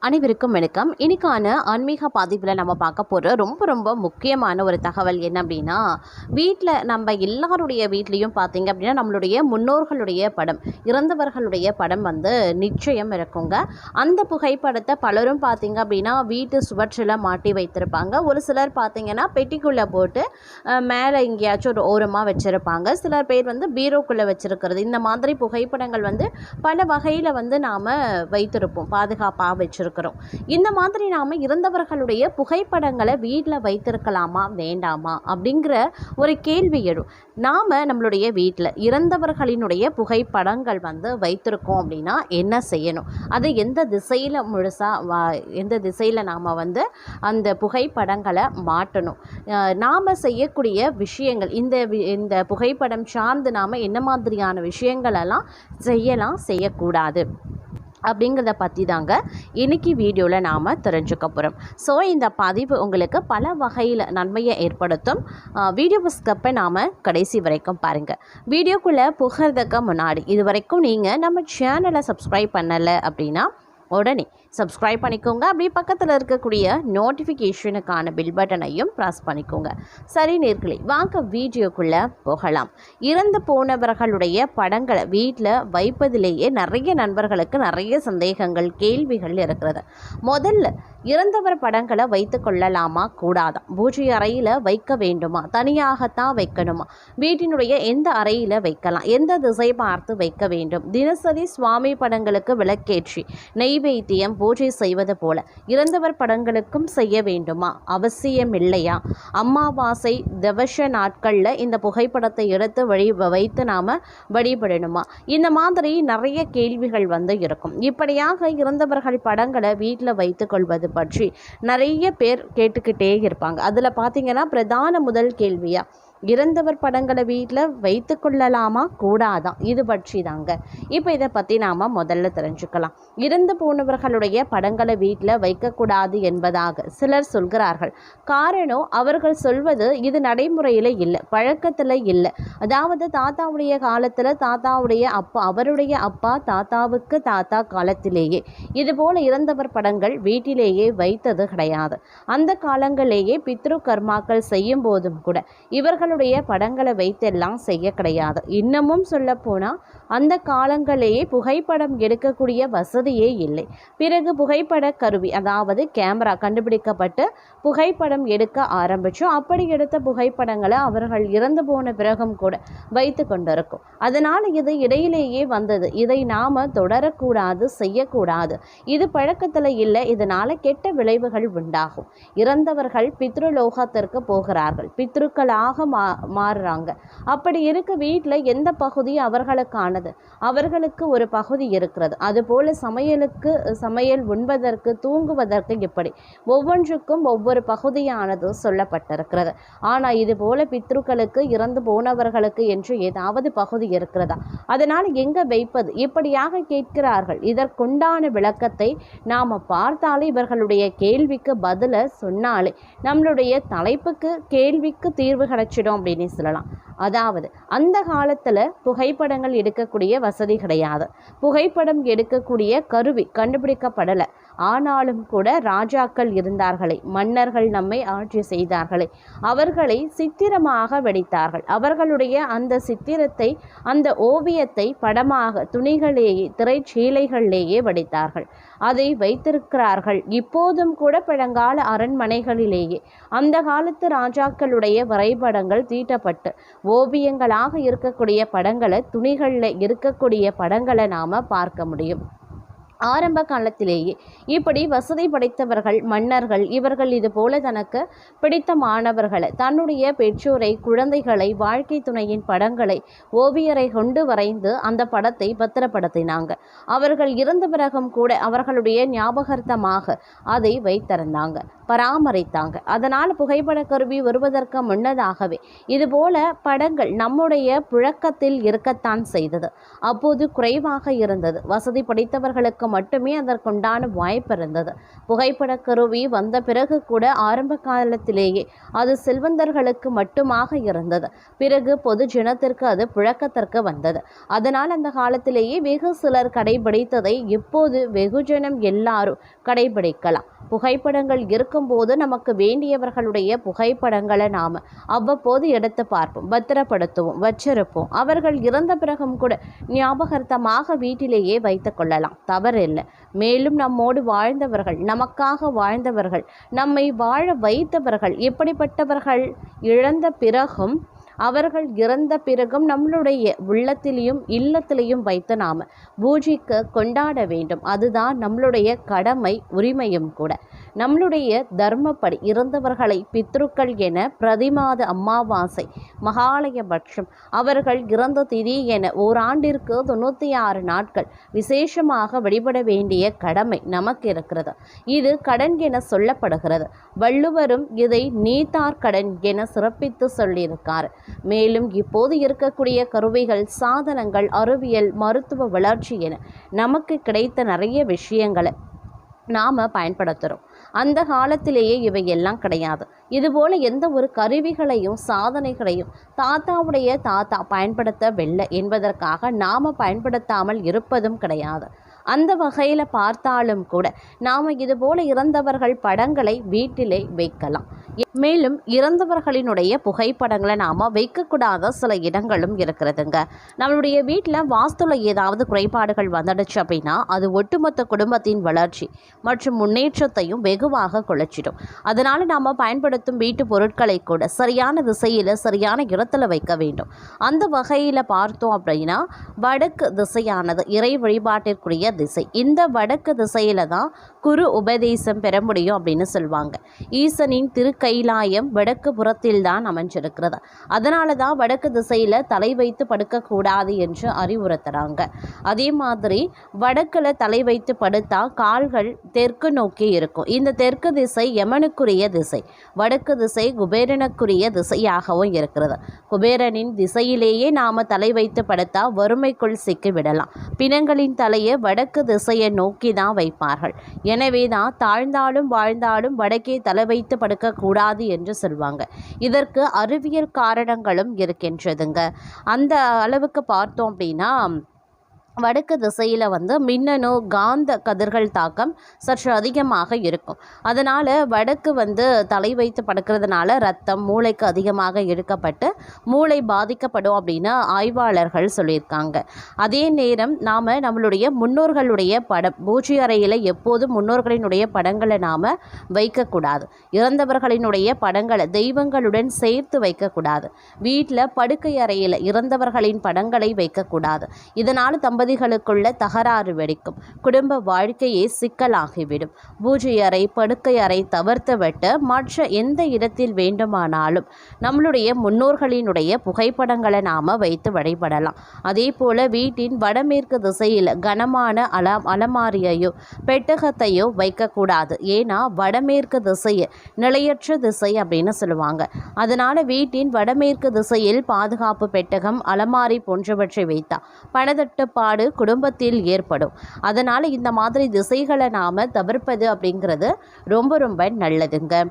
அனைவருக்கும் வணக்கம். இன்னைக்கான ஆன்மீக பதிவில் நம்ம பார்க்க போகிற ரொம்ப முக்கியமான ஒரு தகவல் என்ன அப்படின்னா, வீட்டில் நம்ம எல்லாருடைய வீட்லேயும் பார்த்தீங்க அப்படின்னா நம்மளுடைய முன்னோர்களுடைய படம், இறந்தவர்களுடைய படம் நிச்சயம் இருக்குங்க. அந்த புகைப்படத்தை பலரும் பார்த்தீங்க அப்படின்னா வீட்டு சுவற்றில் மாட்டி வைத்திருப்பாங்க. ஒரு சிலர் பார்த்தீங்கன்னா பெட்டிக்குள்ளே போட்டு மேலே எங்கேயாச்சும் ஒரு ஓரமாக வச்சுருப்பாங்க. சிலர் பேர் பீரோக்குள்ளே வச்சுருக்கிறது. இந்த மாதிரி புகைப்படங்கள் பல வகையில் நாம் வைத்திருப்போம், பாதுகாப்பாக வச்சுருக்கோம். இந்த மாதிரி நாம இறந்தவர்களுடைய புகைப்படங்களை வீட்டில் வைத்திருக்கலாமா வேண்டாமா அப்படிங்கிற ஒரு கேள்வி எழும். நாம நம்மளுடைய வீட்டில் இறந்தவர்களினுடைய புகைப்படங்கள் வைத்திருக்கோம் அப்படின்னா என்ன செய்யணும், அது எந்த திசையில் எந்த திசையில் நாம் அந்த புகைப்படங்களை மாட்டணும், நாம் செய்யக்கூடிய விஷயங்கள் இந்த புகைப்படம் சார்ந்து நாம் என்ன மாதிரியான விஷயங்கள் எல்லாம் செய்யக்கூடாது அப்படிங்கிறத பற்றி தாங்க இன்றைக்கி வீடியோவில் நாம் தெரிஞ்சுக்க போகிறோம். ஸோ இந்த பதிவு உங்களுக்கு பல வகையில் நன்மையை ஏற்படுத்தும். வீடியோ ஸ்கிப்பை நாம் கடைசி வரைக்கும் பாருங்கள். வீடியோக்குள்ளே புகிறதுக்கு முன்னாடி இது வரைக்கும் நீங்கள் நம்ம சேனலை சப்ஸ்கிரைப் பண்ணலை அப்படின்னா உடனே சப்ஸ்கிரைப் பண்ணிக்கோங்க. அப்படி பக்கத்தில் இருக்கக்கூடிய நோட்டிஃபிகேஷனுக்கான பில் பட்டனையும் ப்ரெஸ் பண்ணிக்கோங்க. சரி நேர்களே, வாங்க வீடியோக்குள்ளே போகலாம். இறந்து போனவர்களுடைய படங்களை வீட்டில் வைப்பதிலேயே நிறைய நண்பர்களுக்கு நிறைய சந்தேகங்கள், கேள்விகள் இருக்கிறது. முதல்ல இறந்தவர் படங்களை வைத்து கொள்ளலாமா கூடாதா, பூஜை அறையில் வைக்க வேண்டுமா, தனியாகத்தான் வைக்கணுமா, வீட்டினுடைய எந்த அறையில் வைக்கலாம், எந்த திசை பார்த்து வைக்க வேண்டும், தினசரி சுவாமி படங்களுக்கு விளக்கேற்றி நெய்வேத்தியம் பூஜை செய்வது போல இறந்தவர் படங்களுக்கும் செய்ய வேண்டுமா, அவசியம் இல்லையா, அமாவாசை தவச நாட்களில் இந்த புகைப்படத்தை எடுத்து வைத்து நாம் வழிபடணுமா, இந்த மாதிரி நிறைய கேள்விகள் இருக்கும். இப்படியாக இறந்தவர்கள் படங்களை வீட்டில் வைத்துக் கொள்வது பற்றி நிறைய பேர் கேட்டுக்கிட்டே இருப்பாங்க. அதில் பார்த்தீங்கன்னா பிரதான முதல் கேள்வியா இறந்தவர் படங்களை வீட்டில் வைத்து கொள்ளலாமா கூடாதா, இது பற்றி தாங்க. இப்போ இதை பற்றி நாம் முதல்ல தெரிஞ்சுக்கலாம். இறந்து போனவர்களுடைய படங்களை வீட்டில் வைக்கக்கூடாது என்பதாக சிலர் சொல்கிறார்கள். காரணம், அவர்கள் சொல்வது இது நடைமுறையில் இல்லை, பழக்கத்தில் இல்லை. அதாவது தாத்தாவுடைய காலத்தில் தாத்தாவுடைய அப்பா, அவருடைய அப்பா தாத்தாவுக்கு தாத்தா காலத்திலேயே இதுபோல் இறந்தவர் படங்கள் வீட்டிலேயே வைத்தது கிடையாது. அந்த காலங்களிலேயே பித்ரு கர்மாக்கள் செய்யும் போதும் கூட இவர்கள் படங்களை வைத்தெல்லாம் செய்ய கிடையாது. இன்னமும் சொல்ல போனா அந்த காலங்களிலேயே புகைப்படம் எடுக்கக்கூடிய வசதியே இல்லை. பிறகு புகைப்பட கருவி, அதாவது கேமரா கண்டுபிடிக்கப்பட்டு புகைப்படம் எடுக்க ஆரம்பிச்சோம். அப்படி எடுத்த புகைப்படங்களை அவர்கள் இறந்து போன பிறகும் கூட வைத்து கொண்டிருக்கும். அதனால் இது இடையிலேயே வந்தது. இதை நாம தொடரக்கூடாது, செய்யக்கூடாது. இது பழக்கத்தில் இல்லை. இதனால கெட்ட விளைவுகள் உண்டாகும். இறந்தவர்கள் பித்ருலோகத்திற்கு போகிறார்கள், பித்ருக்களாக மாறுறாங்க. அப்படி இருக்க வீட்டில் எந்த பகுதி அவர்களுக்கானது, அவர்களுக்கு ஒரு பகுதி இருக்கிறது. அதுபோல சமையல் உண்பதற்கு, தூங்குவதற்கு, இப்படி ஒவ்வொன்றுக்கும் ஒவ்வொரு பகுதியானது சொல்லப்பட்டிருக்கிறது. ஆனால் இது போல பித்ருக்களுக்கு, இறந்து போனவர்களுக்கு என்று ஏதாவது பகுதி இருக்கிறதா, அதனால் எங்க வைப்பது, இப்படியாக கேட்கிறார்கள். இதற்குண்டான விளக்கத்தை நாம பார்த்தாலே, இவர்களுடைய கேள்விக்கு பதில சொன்னாலே நம்மளுடைய தலைப்புக்கு, கேள்விக்கு தீர்வு கிடைச்சிடும் அப்படின்னு சொல்லலாம். அதாவது அந்த காலத்துல புகைப்படங்கள் எடுக்கக்கூடிய வசதி கிடையாது, புகைப்படம் எடுக்கக்கூடிய கருவி கண்டுபிடிக்கப்படலை. ஆனாலும் கூட ராஜாக்கள் இருந்தார்களே, மன்னர்கள் நம்மை ஆட்சி செய்தார்களே, அவர்களை சித்திரமாக வெடித்தார்கள். அவர்களுடைய அந்த சித்திரத்தை, அந்த ஓவியத்தை படமாக துணிகளிலேயே, திரைச்சீலைகளிலேயே வடித்தார்கள். அதை வைத்திருக்கிறார்கள். இப்போதும் கூட பழங்கால அரண்மனைகளிலேயே அந்த காலத்து ராஜாக்களுடைய வரைபடங்கள் தீட்டப்பட்டு ஓவியங்களாக இருக்கக்கூடிய படங்களை, துணிகளில் இருக்கக்கூடிய படங்களை நாம் பார்க்க முடியும். ஆரம்ப காலத்திலேயே இப்படி வசதி படைத்தவர்கள், மன்னர்கள், இவர்கள் இது போல தனக்கு பிடித்த மாணவர்களை, தன்னுடைய பெற்றோரை, குழந்தைகளை, வாழ்க்கை துணையின் படங்களை ஓவியரை கொண்டு வரைந்து அந்த படத்தை பத்திரப்படுத்தினாங்க. அவர்கள் இறந்த பிறகும் கூட அவர்களுடைய ஞாபகார்த்தமாக அதை வைத்திருந்தாங்க, பராமரித்தாங்க. அதனால் புகைப்பட கருவி வருவதற்கு முன்னதாகவே இதுபோல படங்கள் நம்முடைய புழக்கத்தில் இருக்கத்தான் செய்தது. அப்போது குறைவாக இருந்தது. வசதி படைத்தவர்களுக்கு மட்டுமே அதற்குண்டான வாய்ப்பு இருந்தது. புகைப்பட கருவி வந்த பிறகு கூட ஆரம்ப காலத்திலேயே அது செல்வந்தர்களுக்கு மட்டுமாக இருந்தது. பிறகு பொது ஜனத்திற்கு அது புழக்கத்திற்கு வந்தது. அதனால் அந்த காலத்திலேயே வெகு சிலர் கடைபிடித்ததை இப்போது வெகுஜனம் எல்லாரும் கடைபிடிக்கலாம். புகைப்படங்கள் இருக்கும்போது நமக்கு வேண்டியவர்களுடைய புகைப்படங்களை நாம் அவ்வப்போது எடுத்து பார்ப்போம், பத்திரப்படுத்துவோம், வச்சிருப்போம். அவர்கள் இறந்த பிறகும் கூட ஞாபகார்த்தமாக வீட்டிலேயே வைத்து கொள்ளலாம், தவறில்லை. மேலும் நம்மோடு வாழ்ந்தவர்கள், நமக்காக வாழ்ந்தவர்கள், நம்மை வாழ வைத்தவர்கள், இப்படிப்பட்டவர்கள் இழந்த பிறகும் அவர்கள் இறந்த பிறகும் நம்மளுடைய உள்ளத்திலையும் இல்லத்திலையும் வைத்து நாம் பூஜிக்க கொண்டாட வேண்டும். அதுதான் நம்மளுடைய கடமை, உரிமையும் கூட. நம்மளுடைய தர்மப்படி இறந்தவர்களை பித்ருக்கள் என பிரதிமாத அமாவாசை, மகாலயபட்சம், அவர்கள் இறந்த திதி என ஓராண்டிற்கு 96 நாட்கள் விசேஷமாக வழிபட வேண்டிய கடமை நமக்கு இருக்கிறது. இது கடன் என சொல்லப்படுகிறது. வள்ளுவரும் இதை நீத்தார் கடன் என சிறப்பித்து சொல்லியிருக்கார். மேலும் இப்போது இருக்கக்கூடிய கருவிகள், சாதனங்கள், அறிவியல், மருத்துவ வளர்ச்சி என நமக்கு கிடைத்த நிறைய விஷயங்களை நாம் பயன்படுத்துகிறோம். அந்த காலத்திலேயே இவையெல்லாம் கிடையாது. இதுபோல் எந்த ஒரு கருவிகளையும் சாதனைகளையும் தாத்தாவுடைய தாத்தா பயன்படுத்தவில்லை என்பதற்காக நாம் பயன்படுத்தாமல் இருப்பதும் கிடையாது. அந்த வகையில் பார்த்தாலும் கூட நாம் இதுபோல இறந்தவர்கள் படங்களை வீட்டிலே வைக்கலாம். மேலும் இறந்தவர்களினுடைய புகைப்படங்களை நாம் வைக்கக்கூடாத சில இடங்களும் இருக்கிறதுங்க. நம்மளுடைய வீட்டில் வாஸ்துல ஏதாவது குறைபாடுகள் வந்துடுச்சு அப்படின்னா அது ஒட்டுமொத்த குடும்பத்தின் வளர்ச்சி மற்றும் முன்னேற்றத்தையும் வெகுவாக குலைச்சிடும். அதனால் நாம் பயன்படுத்தும் வீட்டு பொருட்களை கூட சரியான திசையில் சரியான இடத்துல வைக்க வேண்டும். அந்த வகையில் பார்த்தோம் அப்படின்னா வடக்கு திசையானது இறை வழிபாட்டிற்குரிய திசை. இந்த வடக்கு திசையில தான் குரு உபதேசம் பெற முடியும் அப்படின்னு சொல்லுவாங்க. ஈசனின் திருக்கைலாயம் வடக்கு புறத்தில் தான் அமைஞ்சிருக்கிறது. அதனால தான் வடக்கு திசையில தலை வைத்து படுக்கக்கூடாது என்று அறிவுறுத்துறாங்க. அதே மாதிரி வடக்குல தலை வைத்து படுத்தா கால்கள் தெற்கு நோக்கி இருக்கும். இந்த தெற்கு திசை யமனுக்குரிய திசை, வடக்கு திசை குபேரனுக்குரிய திசையாகவும் இருக்கிறது. குபேரனின் திசையிலேயே நாம தலை வைத்து படுத்தா வறுமைக்குள் சிக்கி விடலாம். பிணங்களின் தலையை வடக்கு திசையை நோக்கி தான் வைப்பார்கள். எனவே தான் தாழ்ந்தாலும் வாழ்ந்தாலும் வடக்கே தலை வைத்து படுக்கக்கூடாது என்று சொல்லுவாங்க. இதற்கு அறிவியல் காரணங்களும் இருக்கின்றதுங்க. அந்த அளவுக்கு பார்த்தோம் அப்படின்னா வடக்கு திசையில் மின்னணு காந்த கதிர்கள் தாக்கம் சற்று அதிகமாக இருக்கும். அதனால் வடக்கு தலை வைத்து படுக்கிறதுனால ரத்தம் மூளைக்கு அதிகமாக இழுக்கப்பட்டு மூளை பாதிக்கப்படும் அப்படின்னு ஆய்வாளர்கள் சொல்லியிருக்காங்க. அதே நேரம் நாம் நம்மளுடைய முன்னோர்களுடைய படம் பூஜை அறையில் எப்போதும் முன்னோர்களினுடைய படங்களை நாம் வைக்கக்கூடாது. இறந்தவர்களினுடைய படங்களை தெய்வங்களுடன் சேர்த்து வைக்கக்கூடாது. வீட்டில் படுக்கை அறையில் இறந்தவர்களின் படங்களை வைக்கக்கூடாது. இதனால் தம்பதிகளுக்குள்ள தகராறு வெடிக்கும். குடும்ப வாழ்க்கையே சிக்கலாகிவிடும். பூஜை அறை, படுக்கை அறை தவிர்த்துவிட்டு மற்ற எந்த இடத்தில் வேண்டுமானாலும் நம்மளுடைய முன்னோர்களினுடைய புகைப்படங்களை நாம வைத்து வழிபடலாம். அதே போல வீட்டின் வடமேற்கு திசையில் கனமான அலமாரியையோ பெட்டகத்தையோ வைக்கக்கூடாது. ஏன்னா வடமேற்கு திசையை நிலையற்ற திசை அப்படின்னு சொல்லுவாங்க. அதனால வீட்டின் வடமேற்கு திசையில் பாதுகாப்பு பெட்டகம், அலமாரி போன்றவற்றை வைத்தா பணத்தட்டுப்பாடு குடும்பத்தில் ஏற்படும். அதனால் இந்த மாதிரி திசைகளை நாம் தவிர்ப்பது அப்படிங்கிறது ரொம்ப ரொம்ப நல்லதுங்க.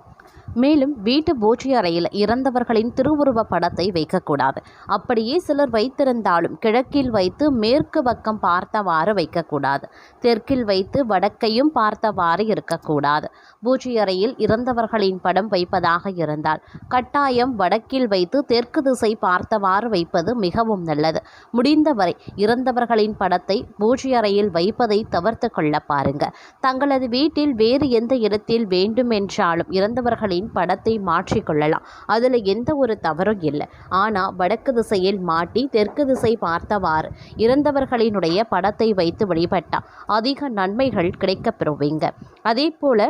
மேலும் வீட்டு பூஜை அறையில் இறந்தவர்களின் திருவுருவ படத்தை வைக்கக்கூடாது. அப்படியே சிலர் வைத்திருந்தாலும் கிழக்கில் வைத்து மேற்கு பக்கம் பார்த்தவாறு வைக்கக்கூடாது. தெற்கில் வைத்து வடக்கையும் பார்த்தவாறு இருக்கக்கூடாது. பூஜை அறையில் இறந்தவர்களின் படம் வைப்பதாக இருந்தால் கட்டாயம் வடக்கில் வைத்து தெற்கு திசை பார்த்தவாறு வைப்பது மிகவும் நல்லது. முடிந்தவரை இறந்தவர்களின் படத்தை பூஜை அறையில் வைப்பதை தவிர்த்து கொள்ள பாருங்க. தங்களது வீட்டில் வேறு எந்த இடத்தில் வேண்டுமென்றாலும் இறந்தவர்களின் படத்தை மாற்றிக்கொள்ளலாம். அதில் எந்த ஒரு தவறும் இல்லை. ஆனால் வடக்கு திசையில் மாட்டி தெற்கு திசை பார்த்தவாறு இறந்தவர்களினுடைய படத்தை வைத்து வழிபட்டால் அதிக நன்மைகள் கிடைக்கப் பெறுவீங்க. அதே போல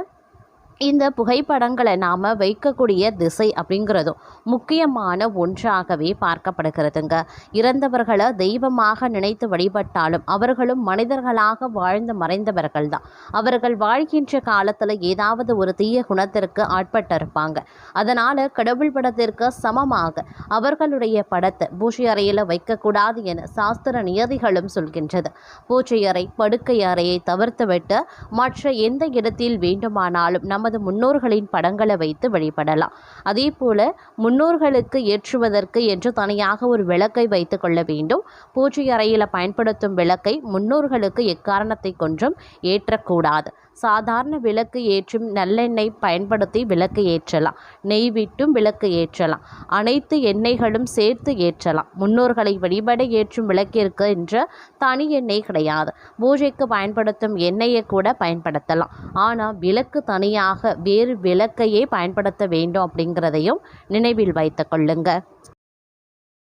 இந்த புகைப்படங்களை நாம் வைக்கக்கூடிய திசை அப்படிங்கிறதும் முக்கியமான ஒன்றாகவே பார்க்கப்படுகிறதுங்க. இறந்தவர்களை தெய்வமாக நினைத்து வழிபட்டாலும் அவர்களும் மனிதர்களாக வாழ்ந்து மறைந்தவர்கள் தான். அவர்கள் வாழ்கின்ற காலத்தில் ஏதாவது ஒரு தீய குணத்திற்கு ஆட்பட்டிருப்பாங்க. அதனால் கடவுள் படத்திற்கு சமமாக அவர்களுடைய படத்தை பூஜை அறையில் வைக்கக்கூடாது என சாஸ்திர நியதிகளும் சொல்கின்றது. பூஜை அறை, படுக்கை அறையை தவிர்த்துவிட்டு மற்ற எந்த இடத்தில் வேண்டுமானாலும் நமது முன்னோர்களின் படங்களை வைத்து வழிபடலாம். அதே போல முன்னோர்களுக்கு ஏற்றுவதற்கு என்று தனியாக ஒரு விளக்கை வைத்துக் கொள்ள வேண்டும். பூஜை அறையில் பயன்படுத்தும் விளக்கை முன்னோர்களுக்கு எக்காரணத்தை கொண்டும் ஏற்றக்கூடாது. சாதாரண விளக்கு ஏற்றும் நல்லெண்ணெய் பயன்படுத்தி விளக்கு ஏற்றலாம். நெய் விட்டும் விளக்கு ஏற்றலாம். அனைத்து எண்ணெய்களும் சேர்த்து ஏற்றலாம். முன்னோர்களை வழிபட ஏற்றும் விளக்கிற்கு என்ற தனி எண்ணெய் கிடையாது. பூஜைக்கு பயன்படுத்தும் எண்ணெயை கூட பயன்படுத்தலாம். ஆனால் விளக்கு தனியாக வேறு விளக்கையே பயன்படுத்த வேண்டும் அப்படிங்கிறதையும் நினைவில் வைத்து கொள்ளுங்க.